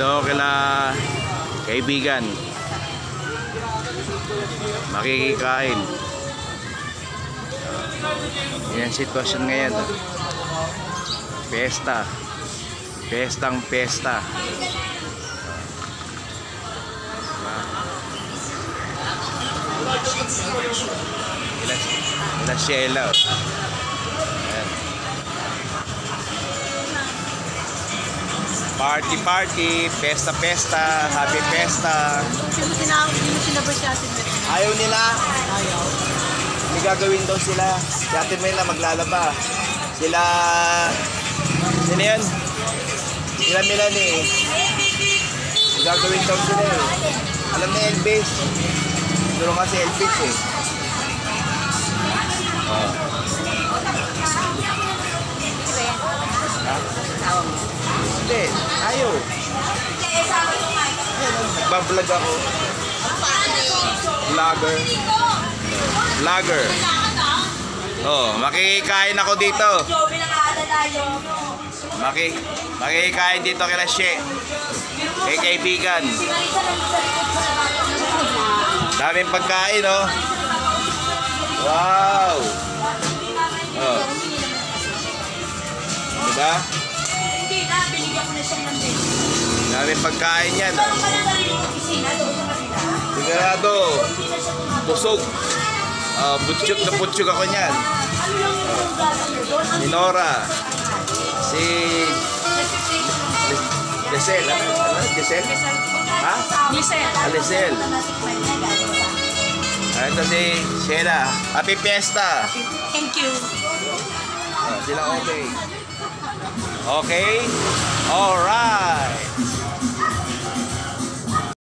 Dito kila kaibigan. Makikikain. Yan sitwasyon ngayon. Pesta. Pestang pesta. Ila Sheila. Ayan. Party party, pesta pesta, happy pesta. Ayaw nila. May gagawin daw sila. Si Ate Mel na maglalaba. Sila yun? Sila Melanie. May gagawin daw sila eh. Alam na Elvis. Duro kasi Elvis eh. Oh. Ha? Hindi, ayaw. Bablog ako. Vlogger. Oh, makikain ako dito. Makikain dito kila She. Kay kaibigan. Daming pagkain, oh. Wow. Oh. Diba? Hindi na, binigyan ko na siya ng bed. Daming pagkain yan, oh. Sigurado. Busog. Butsyog na butsyog ako niyan. Si Nora. Si Lisel. Ano? Lisel? Ha? Lisel. Ito si Sheila. Happy Fiesta. Thank you. Sila okay. Okay? Alright.